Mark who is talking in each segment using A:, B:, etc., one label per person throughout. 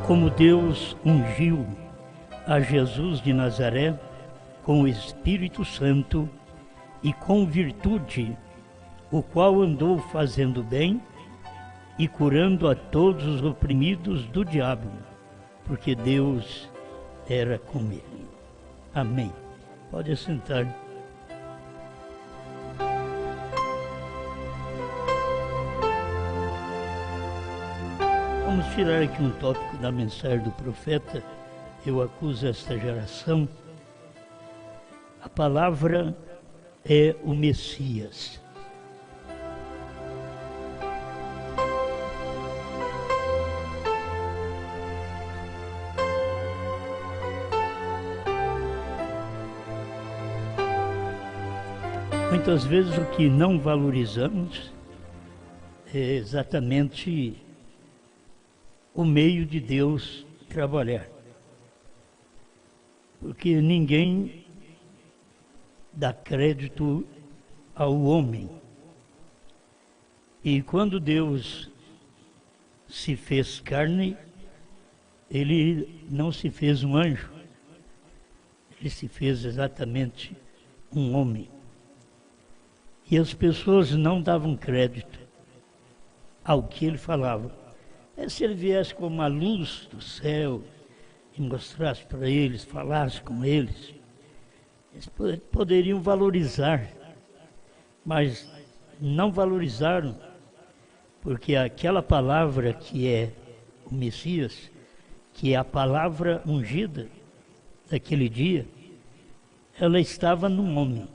A: como Deus ungiu a Jesus de Nazaré com o Espírito Santo e com virtude, o qual andou fazendo bem e curando a todos os oprimidos do diabo, porque Deus era com ele. Amém. Pode sentar. Vamos tirar aqui um tópico da mensagem do profeta. Eu acuso esta geração. A palavra é o Messias. Muitas vezes o que não valorizamos é exatamente o meio de Deus trabalhar. Porque ninguém dá crédito ao homem. E quando Deus se fez carne, ele não se fez um anjo, ele se fez exatamente um homem. E as pessoas não davam crédito ao que ele falava. Se ele viesse como uma luz do céu e mostrasse para eles, falasse com eles, eles poderiam valorizar, mas não valorizaram, porque aquela palavra que é o Messias, que é a palavra ungida daquele dia, ela estava no homem.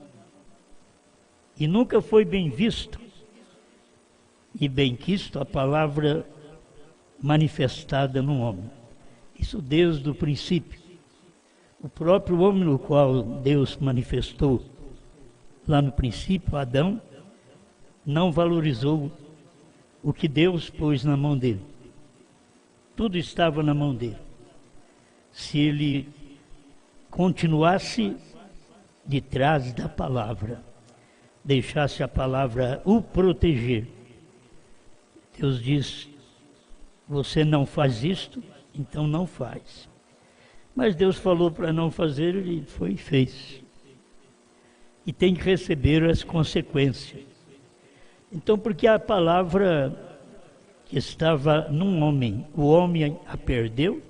A: E nunca foi bem visto e bem quisto a palavra manifestada no homem. Isso desde o princípio. O próprio homem no qual Deus manifestou lá no princípio, Adão, não valorizou o que Deus pôs na mão dele. Tudo estava na mão dele. Se ele continuasse de trás da palavra, deixasse a palavra o proteger, Deus diz: você não faz isto, então não faz. Mas Deus falou para não fazer, ele foi e fez. E tem que receber as consequências. Então, porque a palavra que estava num homem, o homem a perdeu,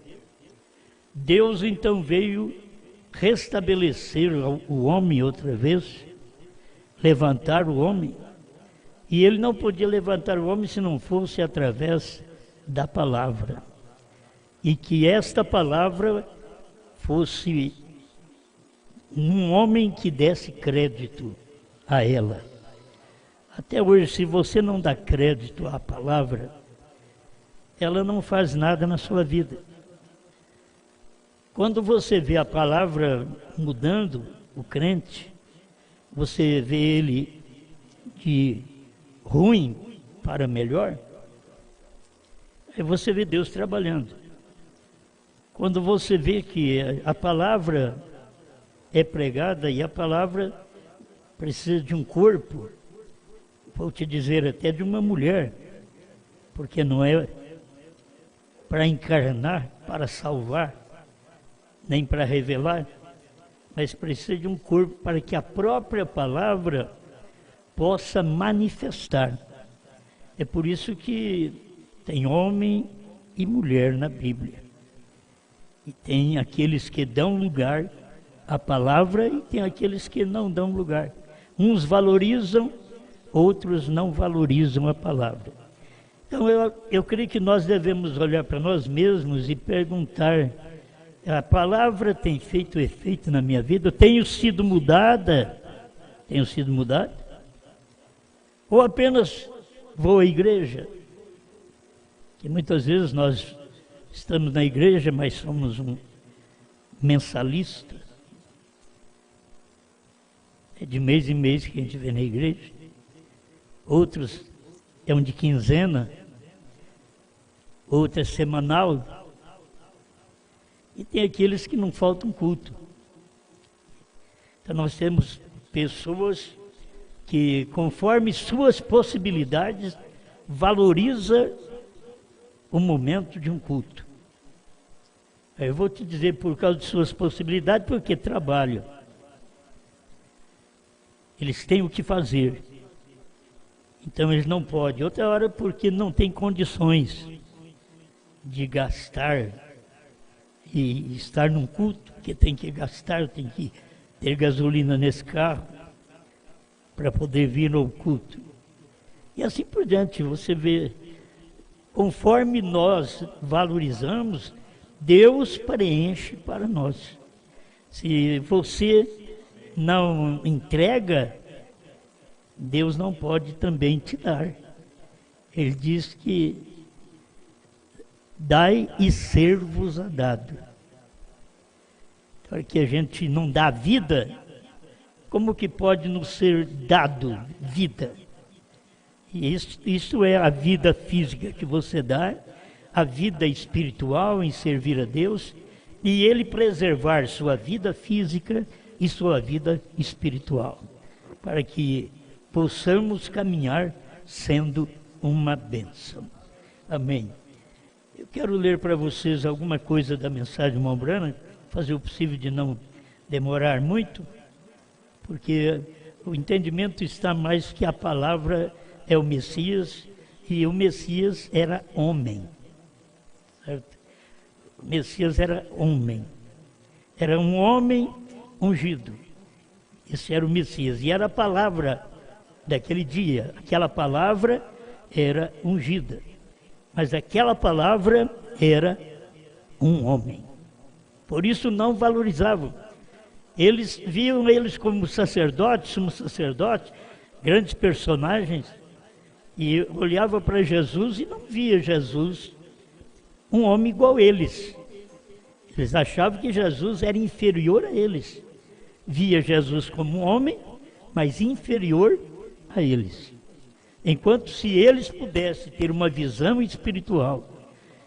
A: Deus então veio restabelecer o homem outra vez, levantar o homem. E ele não podia levantar o homem se não fosse através da palavra. E que esta palavra fosse um homem que desse crédito a ela. Até hoje, se você não dá crédito à palavra, ela não faz nada na sua vida. Quando você vê a palavra mudando o crente, você vê ele de ruim para melhor, aí você vê Deus trabalhando. Quando você vê que a palavra é pregada e a palavra precisa de um corpo, vou te dizer até de uma mulher, porque não é para encarnar, para salvar, nem para revelar, mas precisa de um corpo para que a própria palavra possa manifestar. É por isso que tem homem e mulher na Bíblia. E tem aqueles que dão lugar à palavra e tem aqueles que não dão lugar. Uns valorizam, outros não valorizam a palavra. Então eu creio que nós devemos olhar para nós mesmos e perguntar: a palavra tem feito efeito na minha vida? Eu tenho sido mudada? Tenho sido mudada? Ou apenas vou à igreja? Que muitas vezes nós estamos na igreja, mas somos um mensalista. É de mês em mês que a gente vem na igreja. Outros é um de quinzena, outro é semanal. E tem aqueles que não faltam culto. Então nós temos pessoas que, conforme suas possibilidades, valoriza o momento de um culto. Eu vou te dizer por causa de suas possibilidades, porque trabalham. Eles têm o que fazer. Então eles não podem. Outra hora porque não tem condições de gastar e estar num culto, porque tem que gastar, tem que ter gasolina nesse carro para poder vir ao culto. E assim por diante, você vê, conforme nós valorizamos, Deus preenche para nós. Se você não entrega, Deus não pode também te dar. Ele diz que dai e ser-vos-á dado. Para que a gente não dá vida, como que pode nos ser dado vida? E isso é a vida física que você dá, a vida espiritual em servir a Deus, e Ele preservar sua vida física e sua vida espiritual, para que possamos caminhar sendo uma bênção. Amém. Eu quero ler para vocês alguma coisa da mensagem de irmão Branham, fazer o possível de não demorar muito, porque o entendimento está mais que a palavra é o Messias, e o Messias era homem. Certo? O Messias era homem. Era um homem ungido. Esse era o Messias. E era a palavra daquele dia. Aquela palavra era ungida. Mas aquela palavra era um homem. Por isso não valorizavam. Eles viam eles como sacerdotes, grandes personagens, e olhava para Jesus e não via Jesus um homem igual a eles. Eles achavam que Jesus era inferior a eles. Via Jesus como um homem, mas inferior a eles. Enquanto se eles pudessem ter uma visão espiritual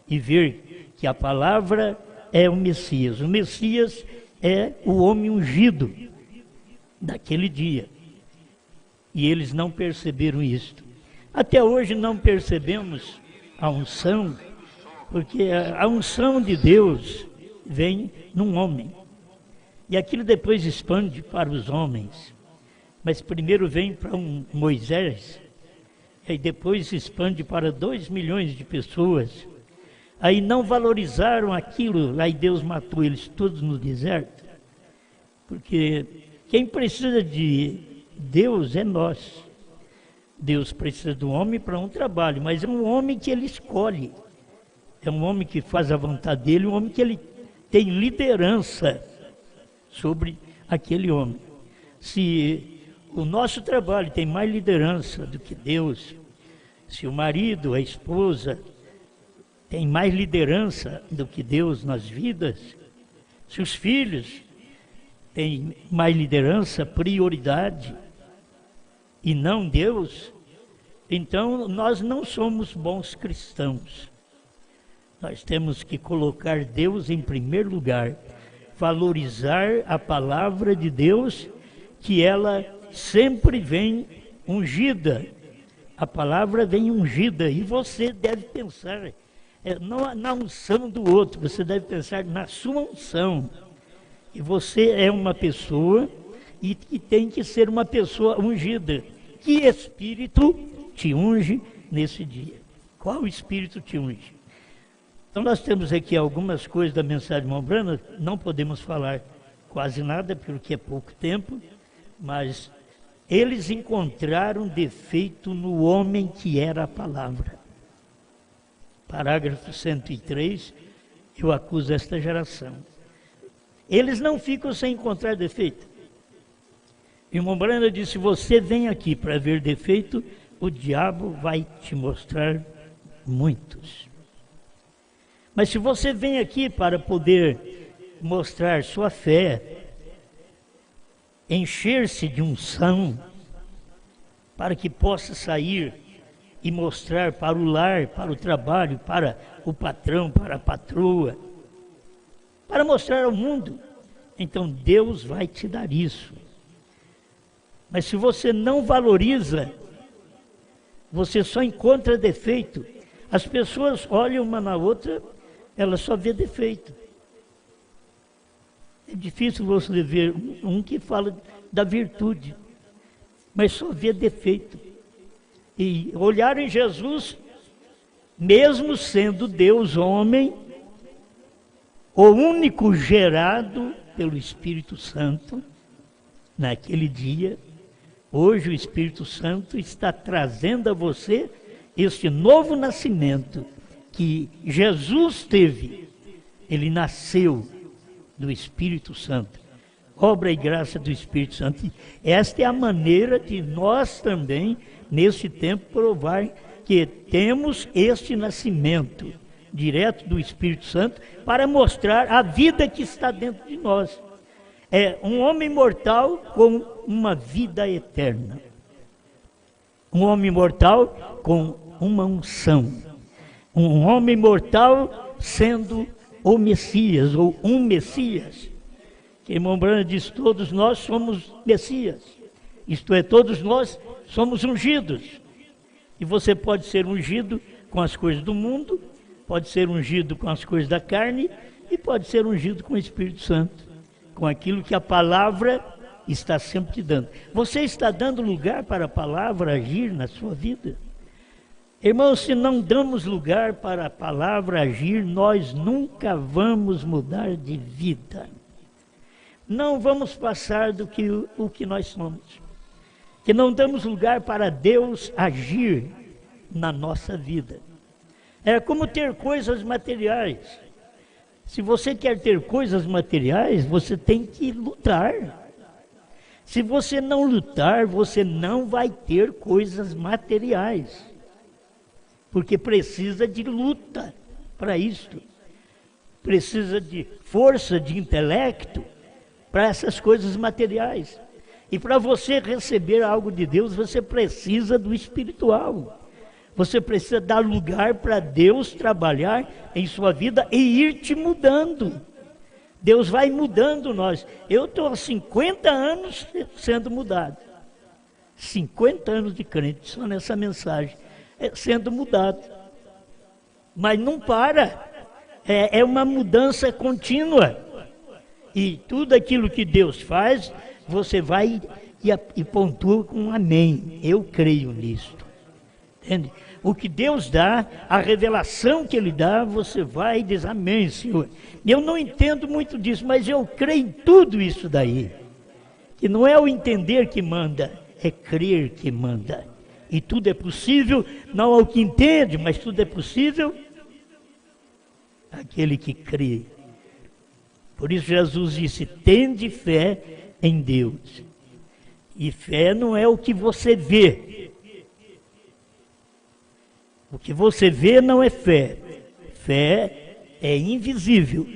A: e ver que a palavra é o Messias é o homem ungido daquele dia. E eles não perceberam isto. Até hoje não percebemos a unção, porque a unção de Deus vem num homem. E aquilo depois expande para os homens. Mas primeiro vem para um Moisés, e depois se expande para 2 milhões de pessoas. Aí não valorizaram aquilo, aí Deus matou eles todos no deserto. Porque quem precisa de Deus é nós. Deus precisa do homem para um trabalho, mas é um homem que ele escolhe. É um homem que faz a vontade dele, um homem que ele tem liderança sobre aquele homem. Se o nosso trabalho tem mais liderança do que Deus, se o marido, a esposa, tem mais liderança do que Deus nas vidas, se os filhos têm mais liderança, prioridade, e não Deus, então nós não somos bons cristãos. Nós temos que colocar Deus em primeiro lugar, valorizar a palavra de Deus, que ela sempre vem ungida. A palavra vem ungida, e você deve pensar não na unção do outro, você deve pensar na sua unção. E você é uma pessoa e tem que ser uma pessoa ungida. Que espírito te unge nesse dia? Qual espírito te unge? Então nós temos aqui algumas coisas da mensagem de irmão Branham, não podemos falar quase nada, porque é pouco tempo, mas eles encontraram defeito no homem que era a palavra. Parágrafo 103, eu acuso esta geração. Eles não ficam sem encontrar defeito. Irmão Branham disse, você vem aqui para ver defeito, o diabo vai te mostrar muitos. Mas se você vem aqui para poder mostrar sua fé, encher-se de unção, para que possa sair e mostrar para o lar, para o trabalho, para o patrão, para a patroa, para mostrar ao mundo, então Deus vai te dar isso. Mas se você não valoriza, você só encontra defeito. As pessoas olham uma na outra, elas só vê defeito. É difícil você ver um que fala da virtude, mas só vê defeito. E olhar em Jesus, mesmo sendo Deus homem, o único gerado pelo Espírito Santo, naquele dia, hoje o Espírito Santo está trazendo a você este novo nascimento que Jesus teve. Ele nasceu do Espírito Santo, obra e graça do Espírito Santo. Esta é a maneira de nós também, nesse tempo, provar que temos este nascimento direto do Espírito Santo para mostrar a vida que está dentro de nós. É um homem mortal com uma vida eterna. Um homem mortal com uma unção. Um homem mortal sendo o Messias, ou um Messias. Que irmão Branham diz, todos nós somos Messias. Isto é, todos nós somos ungidos. E você pode ser ungido com as coisas do mundo, pode ser ungido com as coisas da carne, e pode ser ungido com o Espírito Santo, com aquilo que a palavra está sempre te dando. Você está dando lugar para a palavra agir na sua vida? Irmãos, se não damos lugar para a palavra agir, nós nunca vamos mudar de vida. Não vamos passar do que o que nós somos. Que não damos lugar para Deus agir na nossa vida. É como ter coisas materiais. Se você quer ter coisas materiais, você tem que lutar. Se você não lutar, você não vai ter coisas materiais. Porque precisa de luta para isto. Precisa de força, de intelecto para essas coisas materiais. E para você receber algo de Deus, você precisa do espiritual. Você precisa dar lugar para Deus trabalhar em sua vida e ir te mudando. Deus vai mudando nós. Eu estou há 50 anos sendo mudado. 50 anos de crente, só nessa mensagem. Sendo mudado. Mas não para. É uma mudança contínua. E tudo aquilo que Deus faz, você vai e pontua com um amém. Eu creio nisto. Entende? O que Deus dá, a revelação que Ele dá, você vai e diz amém, Senhor. Eu não entendo muito disso, mas eu creio em tudo isso daí. Que não é o entender que manda, é crer que manda. E tudo é possível, não ao que entende, mas tudo é possível àquele que crê. Por isso Jesus disse, tende fé em Deus. E fé não é o que você vê. O que você vê não é fé. Fé é invisível.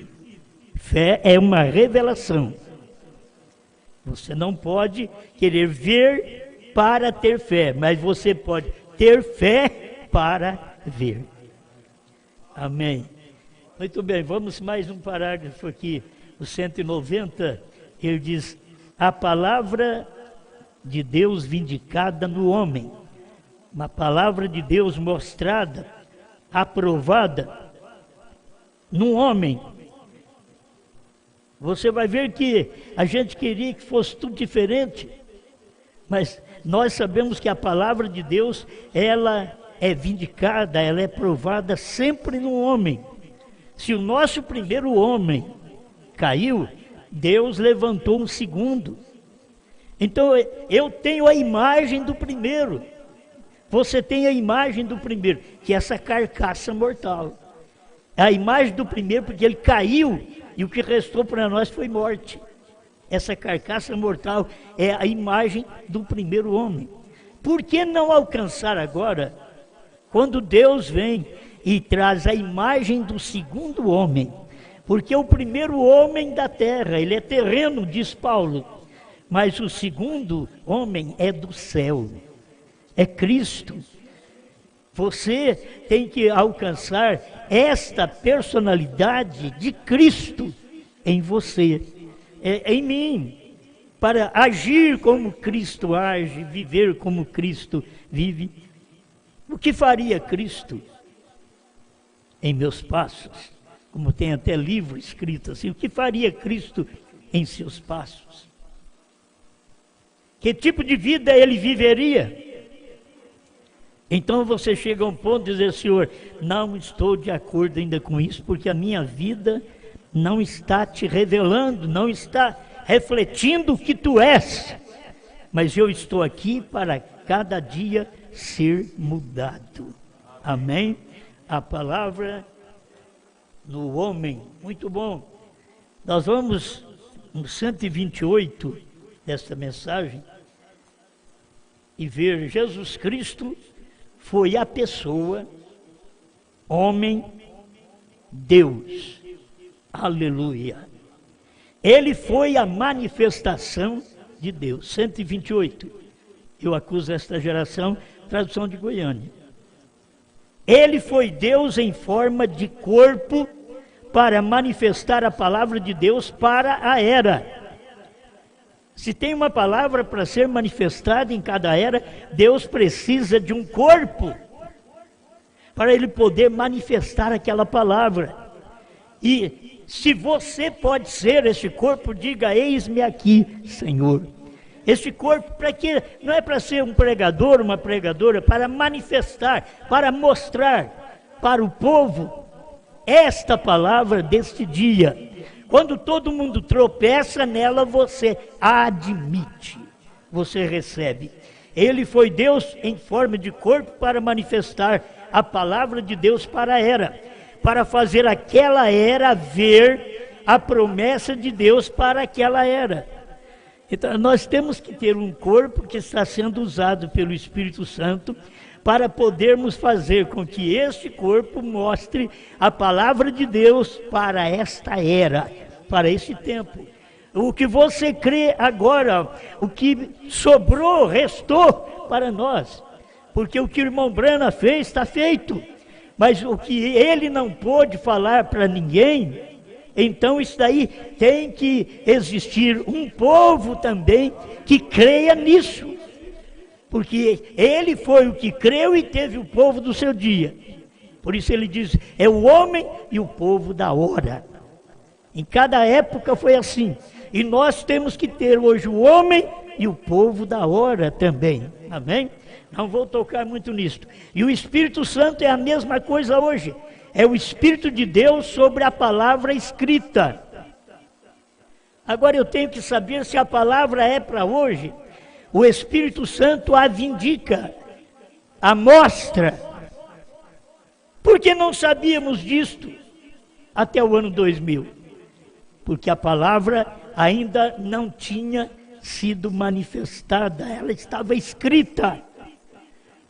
A: Fé é uma revelação. Você não pode querer ver para ter fé, mas você pode ter fé para ver. Amém. Muito bem, vamos mais um parágrafo aqui. O 190, ele diz, a palavra de Deus vindicada no homem. Uma palavra de Deus mostrada, aprovada no homem. Você vai ver que a gente queria que fosse tudo diferente, mas nós sabemos que a palavra de Deus, ela é vindicada, ela é provada sempre no homem. Se o nosso primeiro homem caiu, Deus levantou um segundo. Então eu tenho a imagem do primeiro. Você tem a imagem do primeiro, que é essa carcaça mortal. É a imagem do primeiro porque ele caiu e o que restou para nós foi morte. Essa carcaça mortal é a imagem do primeiro homem. Por que não alcançar agora, quando Deus vem e traz a imagem do segundo homem? Porque o primeiro homem da terra, ele é terreno, diz Paulo, mas o segundo homem é do céu. É Cristo. Você tem que alcançar esta personalidade de Cristo em você, em mim, para agir como Cristo age, viver como Cristo vive. O que faria Cristo em meus passos? Como tem até livro escrito assim, o que faria Cristo em seus passos? Que tipo de vida ele viveria? Então você chega a um ponto de dizer: Senhor, não estou de acordo ainda com isso, porque a minha vida não está te revelando, não está refletindo o que tu és, mas eu estou aqui para cada dia ser mudado. Amém? A palavra no homem, muito bom. Nós vamos no 128 desta mensagem e ver Jesus Cristo foi a pessoa, homem, Deus. Aleluia. Ele foi a manifestação de Deus. 128. Eu acuso esta geração, tradução de Goiânia. Ele foi Deus em forma de corpo para manifestar a palavra de Deus para a era. Se tem uma palavra para ser manifestada em cada era, Deus precisa de um corpo para ele poder manifestar aquela palavra. E se você pode ser esse corpo, diga: eis-me aqui, Senhor. Esse corpo, para quê? Não é para ser um pregador, uma pregadora, para manifestar, para mostrar para o povo esta palavra deste dia. Quando todo mundo tropeça nela, você admite, você recebe. Ele foi Deus em forma de corpo para manifestar a palavra de Deus para a era, para fazer aquela era ver a promessa de Deus para aquela era. Então nós temos que ter um corpo que está sendo usado pelo Espírito Santo para podermos fazer com que este corpo mostre a palavra de Deus para esta era, para este tempo. O que você crê agora, o que sobrou, restou para nós, porque o que o irmão Brana fez está feito, mas o que ele não pôde falar para ninguém, então isso daí tem que existir um povo também que creia nisso, porque ele foi o que creu e teve o povo do seu dia. Por isso ele diz: é o homem e o povo da hora. Em cada época foi assim, e nós temos que ter hoje o homem e o povo da hora também. Amém? Não vou tocar muito nisto. E o Espírito Santo é a mesma coisa hoje. É o Espírito de Deus sobre a palavra escrita. Agora eu tenho que saber se a palavra é para hoje. O Espírito Santo a vindica, a mostra. Por que não sabíamos disto até o ano 2000? Porque a palavra ainda não tinha sido manifestada, ela estava escrita.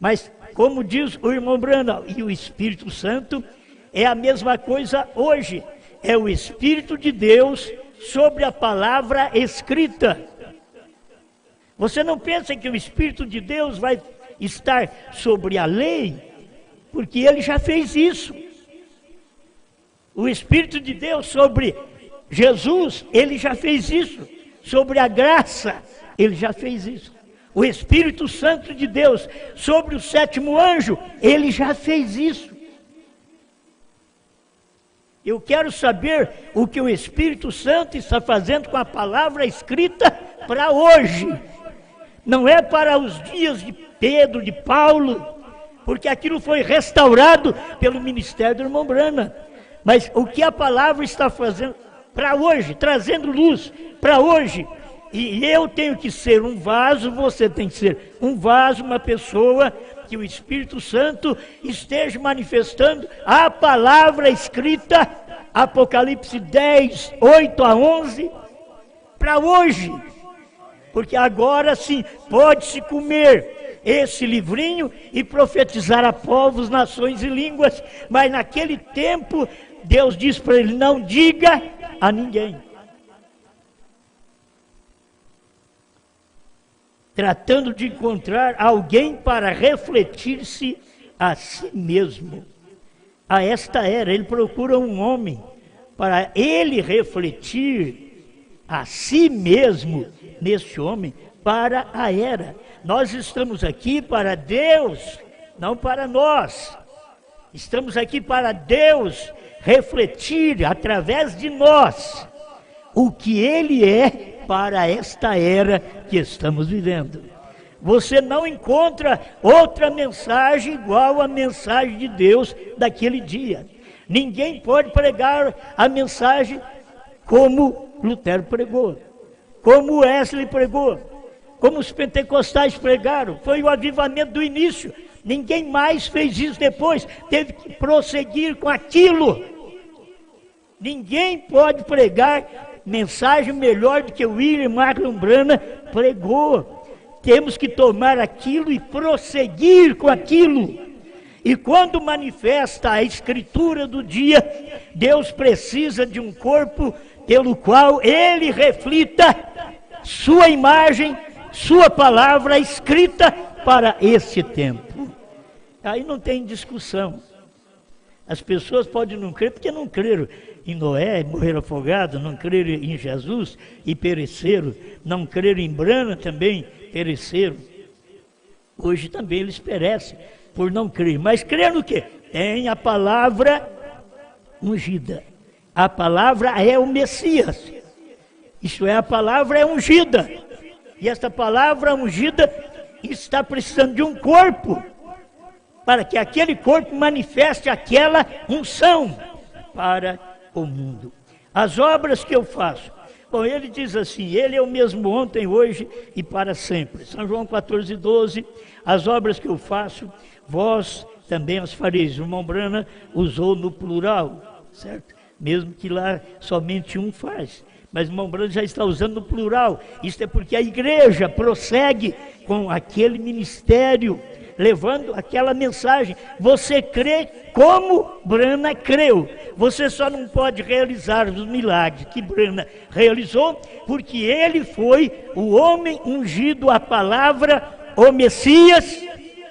A: Mas, como diz o irmão Brana, e o Espírito Santo é a mesma coisa hoje. É o Espírito de Deus sobre a palavra escrita. Você não pensa que o Espírito de Deus vai estar sobre a lei? Porque ele já fez isso. O Espírito de Deus sobre Jesus, ele já fez isso. Sobre a graça, ele já fez isso. O Espírito Santo de Deus sobre o sétimo anjo, ele já fez isso. Eu quero saber o que o Espírito Santo está fazendo com a palavra escrita para hoje. Não é para os dias de Pedro, de Paulo, porque aquilo foi restaurado pelo ministério do irmão Brana. Mas o que a palavra está fazendo para hoje, trazendo luz para hoje. E eu tenho que ser um vaso, você tem que ser um vaso, uma pessoa que o Espírito Santo esteja manifestando a palavra escrita, Apocalipse 10, 8 a 11, para hoje. Porque agora sim, pode-se comer esse livrinho e profetizar a povos, nações e línguas, mas naquele tempo, Deus diz para ele: não diga a ninguém. Tratando de encontrar alguém para refletir-se a si mesmo. A esta era, ele procura um homem para ele refletir a si mesmo neste homem para a era. Nós estamos aqui para Deus, não para nós. Estamos aqui para Deus refletir através de nós o que ele é para esta era que estamos vivendo. Você não encontra outra mensagem igual à mensagem de Deus daquele dia. Ninguém pode pregar a mensagem como Lutero pregou, como Wesley pregou, como os pentecostais pregaram. Foi o avivamento do início. Ninguém mais fez isso depois. Teve que prosseguir com aquilo. Ninguém pode pregar mensagem melhor do que o William Marion Branham pregou. Temos que tomar aquilo e prosseguir com aquilo. E quando manifesta a escritura do dia, Deus precisa de um corpo pelo qual ele reflita sua imagem, sua palavra escrita para esse tempo. Aí não tem discussão. As pessoas podem não crer porque não creram em Noé, morreram afogados, não creram em Jesus e pereceram, não creram em Branham também, pereceram. Hoje também eles perecem por não crer, mas crer no quê? Tem a palavra ungida. A palavra é o Messias. Isto é, a palavra é ungida. E esta palavra ungida está precisando de um corpo, para que aquele corpo manifeste aquela unção para o mundo. As obras que eu faço. Bom, ele diz assim, ele é o mesmo ontem, hoje e para sempre. São João 14:12, as obras que eu faço, vós também as fareis. O irmão Branham usou no plural, certo? Mesmo que lá somente um faz. Mas o irmão Branham já está usando no plural. Isto é porque a igreja prossegue com aquele ministério, levando aquela mensagem. Você crê como Branham creu. Você só não pode realizar os milagres que Branham realizou, porque ele foi o homem ungido, a palavra, o Messias,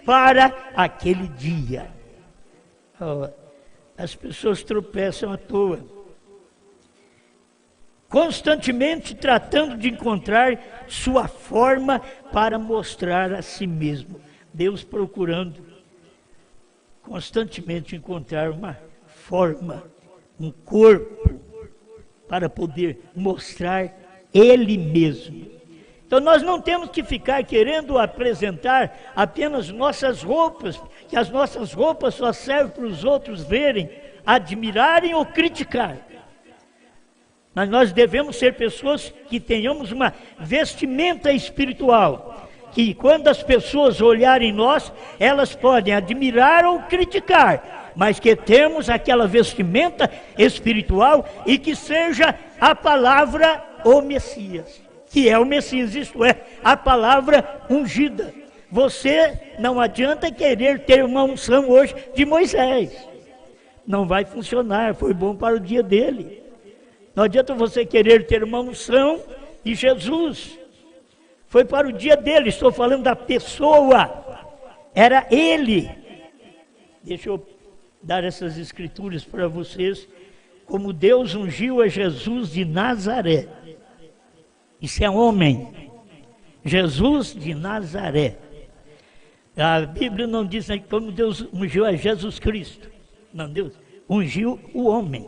A: para aquele dia. As pessoas tropeçam à toa, constantemente tratando de encontrar sua forma para mostrar a si mesmo. Deus procurando constantemente encontrar uma forma, um corpo, para poder mostrar Ele mesmo. Então nós não temos que ficar querendo apresentar apenas nossas roupas, que as nossas roupas só servem para os outros verem, admirarem ou criticar. Mas nós devemos ser pessoas que tenhamos uma vestimenta espiritual, que quando as pessoas olharem nós, elas podem admirar ou criticar, mas que temos aquela vestimenta espiritual e que seja a palavra o Messias, que é o Messias, isto é, a palavra ungida. Você não adianta querer ter uma unção hoje de Moisés, não vai funcionar, foi bom para o dia dele. Não adianta você querer ter uma unção de Jesus, foi para o dia dele, estou falando da pessoa, era ele. Deixa eu dar essas escrituras para vocês, como Deus ungiu a Jesus de Nazaré. Isso é homem, Jesus de Nazaré. A Bíblia não diz como Deus ungiu a Jesus Cristo, não, Deus ungiu o homem.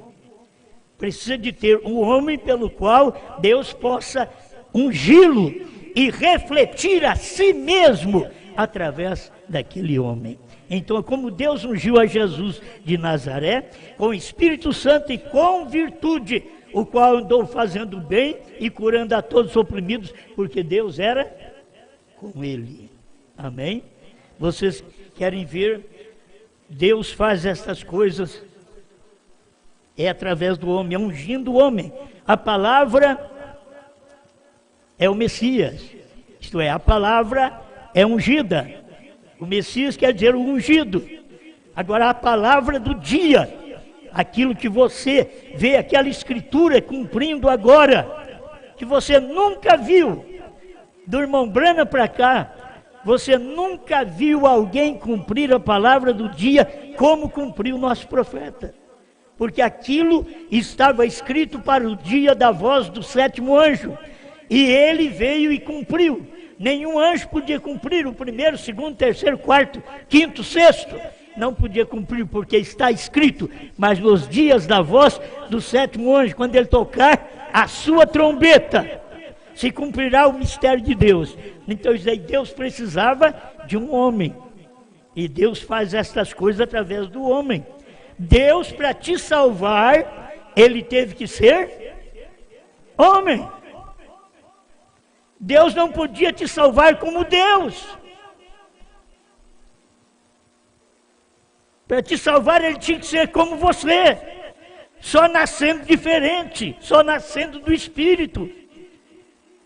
A: Precisa de ter um homem pelo qual Deus possa ungí-lo e refletir a si mesmo através daquele homem. Então, como Deus ungiu a Jesus de Nazaré, com o Espírito Santo e com virtude, o qual andou fazendo bem e curando a todos os oprimidos, porque Deus era com ele. Amém? Vocês querem ver? Deus faz estas coisas, é através do homem, é ungindo o homem. A palavra é o Messias, isto é, a palavra é ungida. O Messias quer dizer o ungido. Agora a palavra do dia, aquilo que você vê, aquela escritura cumprindo agora, que você nunca viu, do irmão Branham para cá, você nunca viu alguém cumprir a palavra do dia como cumpriu o nosso profeta. Porque aquilo estava escrito para o dia da voz do sétimo anjo, e ele veio e cumpriu. Nenhum anjo podia cumprir o primeiro, segundo, terceiro, quarto, quinto, sexto. não podia cumprir, porque está escrito, mas nos dias da voz do sétimo anjo, quando ele tocar a sua trombeta, se cumprirá o mistério de Deus. Então Deus precisava de um homem, e Deus faz estas coisas através do homem. Deus, para te salvar, ele teve que ser homem. Deus não podia te salvar como Deus. Para te salvar, ele tinha que ser como você, só nascendo diferente, só nascendo do Espírito,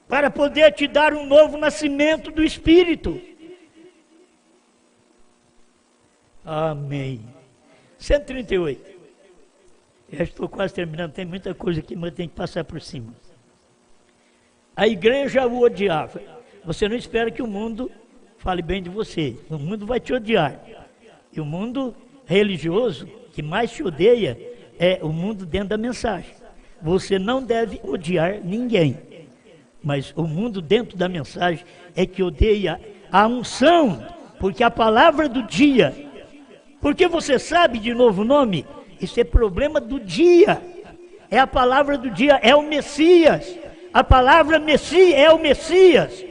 A: para poder te dar um novo nascimento do Espírito. Amém. 138. Já estou quase terminando, tem muita coisa aqui, mas tem que passar por cima. A igreja o odiava. Você não espera que o mundo fale bem de você. O mundo vai te odiar. E o mundo religioso que mais te odeia é o mundo dentro da mensagem. Você não deve odiar ninguém. Mas o mundo dentro da mensagem é que odeia a unção. Porque a palavra do dia... Porque você sabe de novo o nome? Isso é problema do dia. É a palavra do dia, é o Messias. A palavra Messias é o Messias.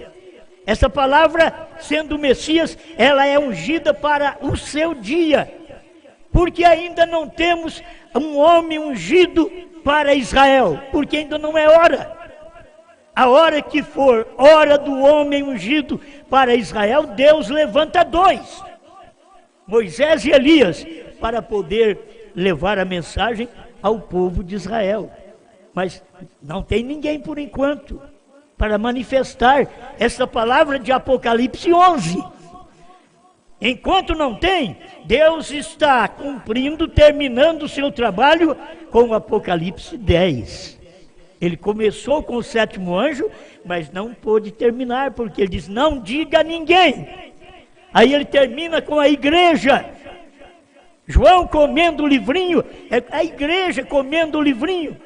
A: Essa palavra, sendo o Messias, ela é ungida para o seu dia. Porque ainda não temos um homem ungido para Israel. Porque ainda não é hora. A hora que for hora do homem ungido para Israel, Deus levanta dois. Moisés e Elias, para poder levar a mensagem ao povo de Israel. Mas não tem ninguém por enquanto para manifestar essa palavra de Apocalipse 11. Enquanto não tem, Deus está cumprindo, terminando o seu trabalho com o Apocalipse 10. Ele começou com o sétimo anjo, mas não pôde terminar, porque ele diz, não diga a ninguém. Aí ele termina com a igreja. João comendo o livrinho, é a igreja comendo o livrinho.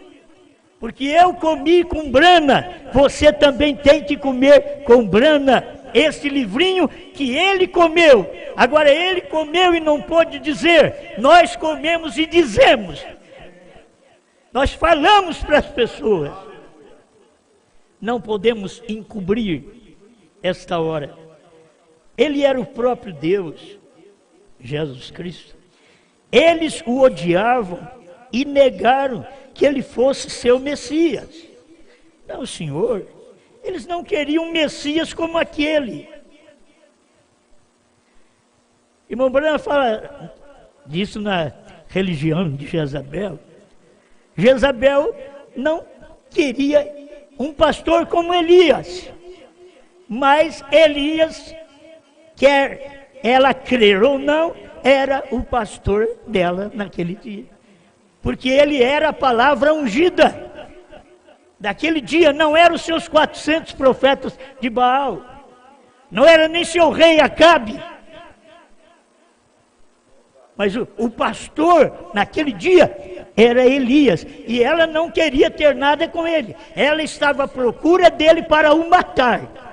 A: Porque eu comi com brana, você também tem que comer com brana esse livrinho que ele comeu. Agora ele comeu e não pôde dizer, nós comemos e dizemos. Nós falamos para as pessoas. Não podemos encobrir esta hora. Ele era o próprio Deus, Jesus Cristo. Eles o odiavam e negaram que ele fosse seu Messias. Não, Senhor, eles não queriam um Messias como aquele. Irmão Branham fala disso na religião de Jezabel. Jezabel não queria um pastor como Elias, mas Elias, quer ela crer ou não, era o pastor dela naquele dia. Porque ele era a palavra ungida. Daquele dia não eram os seus 400 profetas de Baal. Não era nem seu rei Acabe. Mas o pastor naquele dia era Elias. E ela não queria ter nada com ele. Ela estava à procura dele para o matar.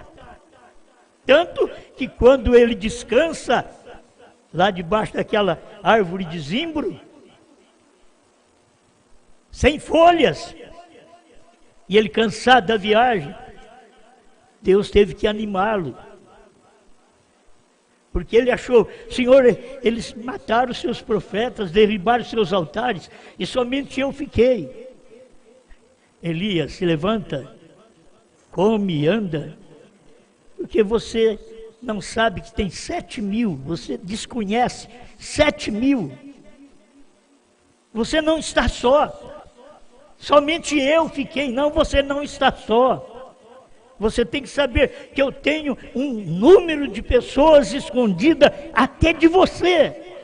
A: Tanto que quando ele descansa lá debaixo daquela árvore de zimbro, sem folhas, e ele cansado da viagem, Deus teve que animá-lo. Porque ele achou, Senhor, eles mataram os seus profetas, derribaram os seus altares, e somente eu fiquei. Elias, se levanta, come, anda, porque você não sabe que tem 7.000, você desconhece 7.000. Você não está só. Somente eu fiquei. Não, você não está só. Você tem que saber que eu tenho um número de pessoas escondidas até de você.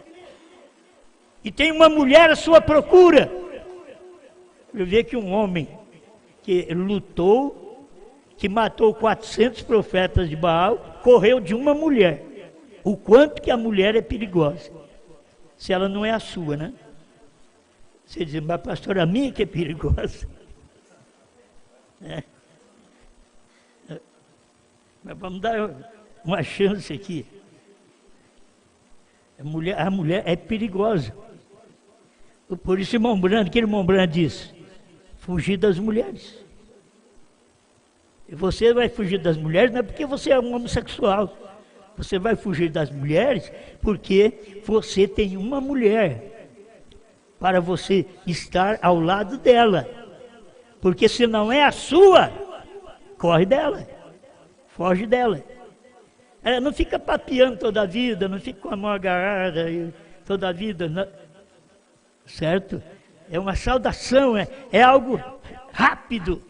A: E tem uma mulher à sua procura. Eu vi que um homem que lutou, que matou 400 profetas de Baal, correu de uma mulher. O quanto que a mulher é perigosa. Se ela não é a sua, né? Você diz, mas pastor, a minha que é perigosa. Mas vamos dar uma chance aqui. A mulher é perigosa. Por isso, aquele irmão Brandt diz, fugir das mulheres. E você vai fugir das mulheres não é porque você é um homossexual. Você vai fugir das mulheres porque você tem uma mulher para você estar ao lado dela. Porque se não é a sua, corre dela, foge dela. Ela não fica papeando toda a vida, não fica com a mão agarrada toda a vida, não. Certo? É uma saudação, é algo rápido.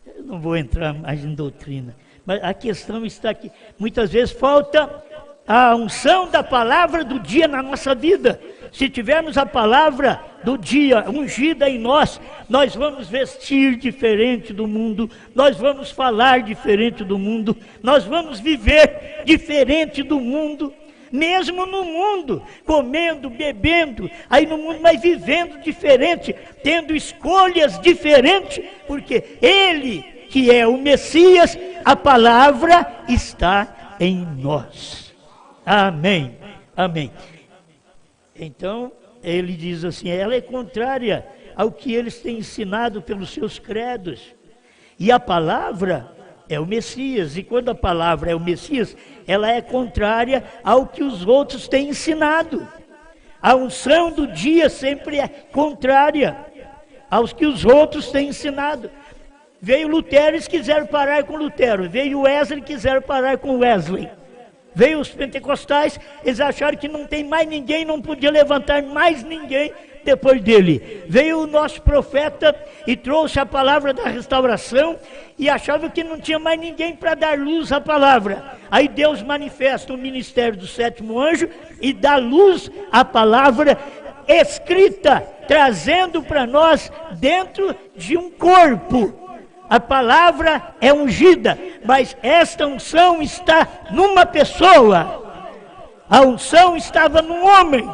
A: Eu não vou entrar mais em doutrina, mas a questão está aqui. Muitas vezes falta a unção da palavra do dia na nossa vida. Se tivermos a palavra do dia ungida em nós, nós vamos vestir diferente do mundo, nós vamos falar diferente do mundo, nós vamos viver diferente do mundo, mesmo no mundo, comendo, bebendo, aí no mundo, mas vivendo diferente, tendo escolhas diferentes, porque Ele, que é o Messias, a palavra está em nós. Amém, amém. Então, ele diz assim, ela é contrária ao que eles têm ensinado pelos seus credos. E a palavra é o Messias, e quando a palavra é o Messias, ela é contrária ao que os outros têm ensinado. A unção do dia sempre é contrária aos que os outros têm ensinado. Veio Lutero e eles quiseram parar com Lutero, veio Wesley e quiseram parar com Wesley. Veio os pentecostais, eles acharam que não tem mais ninguém, não podia levantar mais ninguém depois dele. Veio o nosso profeta e trouxe a palavra da restauração e achava que não tinha mais ninguém para dar luz à palavra. Aí Deus manifesta o ministério do sétimo anjo e dá luz à palavra escrita, trazendo para nós dentro de um corpo. A palavra é ungida, mas esta unção está numa pessoa. A unção estava num homem.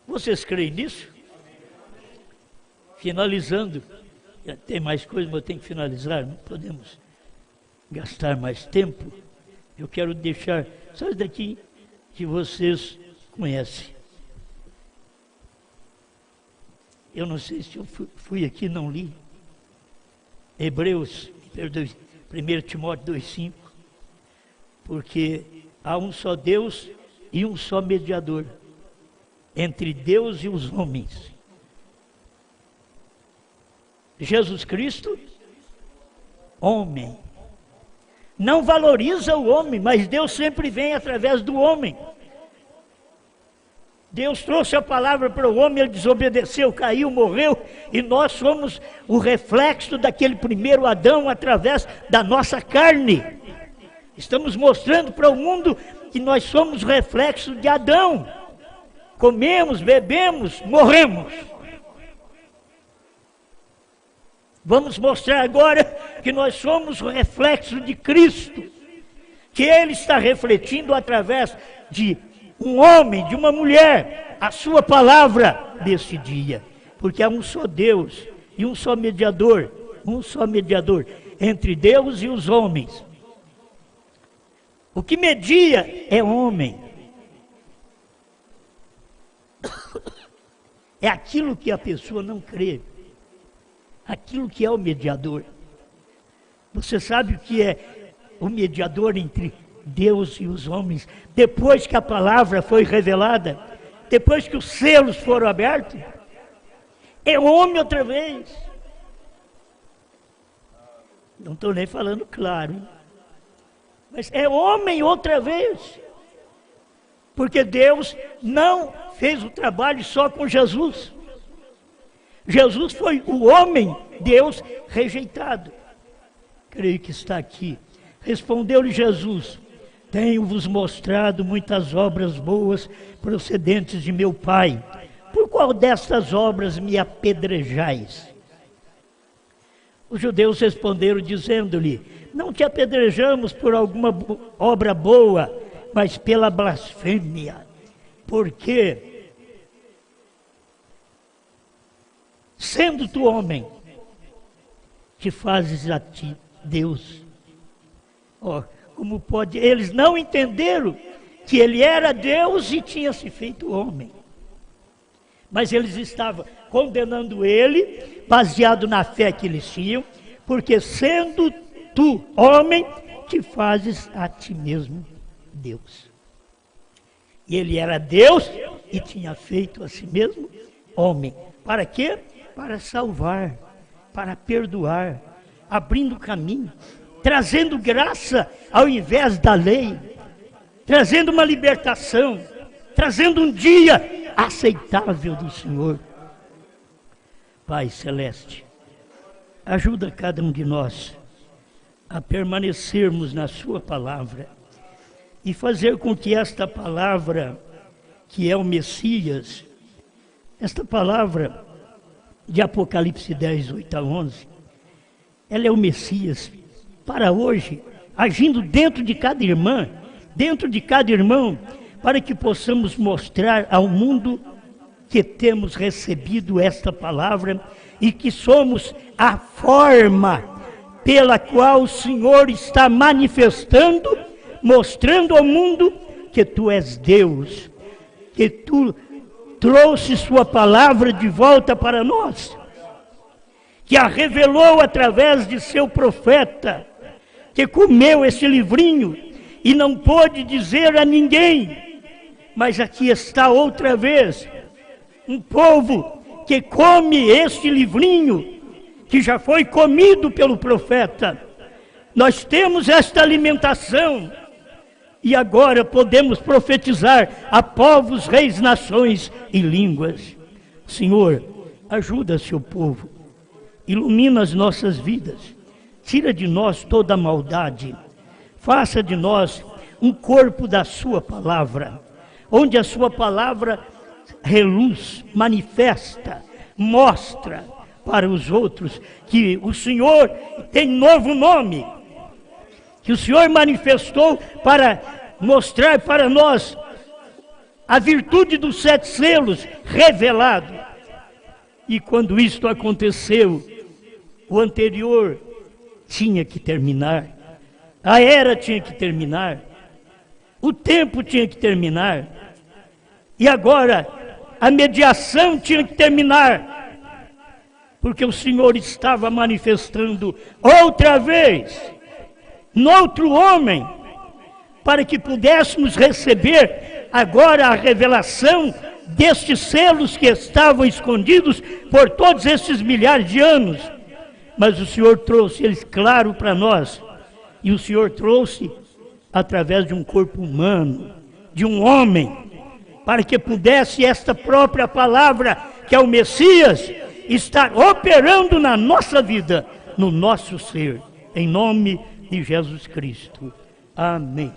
A: Vocês creem nisso? Finalizando, tem mais coisa, mas eu tenho que finalizar, não podemos gastar mais tempo. Eu quero deixar só isso daqui que vocês conhecem. Eu não sei se eu fui aqui e não li. Hebreus, perdoe, 1 Timóteo 2,5. Porque há um só Deus e um só mediador entre Deus e os homens. Jesus Cristo, homem. Não valoriza o homem, mas Deus sempre vem através do homem. Deus trouxe a palavra para o homem, ele desobedeceu, caiu, morreu, e nós somos o reflexo daquele primeiro Adão através da nossa carne. Estamos mostrando para o mundo que nós somos o reflexo de Adão. Comemos, bebemos, morremos. Vamos mostrar agora que nós somos o reflexo de Cristo, que Ele está refletindo através de um homem, de uma mulher, a sua palavra deste dia, porque há um só Deus e um só mediador entre Deus e os homens. O que media é homem, é aquilo que a pessoa não crê, aquilo que é o mediador. Você sabe o que é o mediador entre Deus e os homens, depois que a palavra foi revelada, depois que os selos foram abertos? É homem outra vez. Não estou nem falando claro, hein? Mas é homem outra vez. Porque Deus não fez o trabalho só com Jesus. Jesus foi o homem, Deus rejeitado. Creio que está aqui. Respondeu-lhe Jesus: tenho-vos mostrado muitas obras boas procedentes de meu Pai. Por qual destas obras me apedrejais? Os judeus responderam dizendo-lhe: não te apedrejamos por alguma obra boa, mas pela blasfêmia. Porque, sendo tu homem, te fazes a ti Deus. Como pode? Eles não entenderam que ele era Deus e tinha se feito homem. Mas eles estavam condenando ele, baseado na fé que eles tinham, porque sendo tu homem, te fazes a ti mesmo Deus. E ele era Deus e tinha feito a si mesmo homem. Para quê? Para salvar, para perdoar, abrindo caminho, trazendo graça ao invés da lei, trazendo uma libertação, trazendo um dia aceitável do Senhor. Pai Celeste, ajuda cada um de nós a permanecermos na sua palavra e fazer com que esta palavra, que é o Messias, esta palavra de Apocalipse 10, 8 a 11, ela é o Messias para hoje, agindo dentro de cada irmã, dentro de cada irmão, para que possamos mostrar ao mundo que temos recebido esta palavra e que somos a forma pela qual o Senhor está manifestando, mostrando ao mundo que tu és Deus, que tu trouxe sua palavra de volta para nós, que a revelou através de seu profeta, que comeu esse livrinho e não pôde dizer a ninguém, mas aqui está outra vez, um povo que come este livrinho, que já foi comido pelo profeta. Nós temos esta alimentação, e agora podemos profetizar a povos, reis, nações e línguas. Senhor, ajuda seu povo, ilumina as nossas vidas, tira de nós toda a maldade, faça de nós um corpo da sua palavra, onde a sua palavra reluz, manifesta, mostra para os outros que o Senhor tem novo nome, que o Senhor manifestou para mostrar para nós a virtude dos 7 selos revelado. E quando isto aconteceu, o anterior tinha que terminar, a era tinha que terminar, o tempo tinha que terminar, e agora a mediação tinha que terminar, porque o Senhor estava manifestando outra vez, noutro homem, para que pudéssemos receber agora a revelação destes selos que estavam escondidos por todos esses milhares de anos. Mas o Senhor trouxe eles claro para nós, e o Senhor trouxe através de um corpo humano, de um homem, para que pudesse esta própria palavra, que é o Messias, estar operando na nossa vida, no nosso ser, em nome de Jesus Cristo. Amém.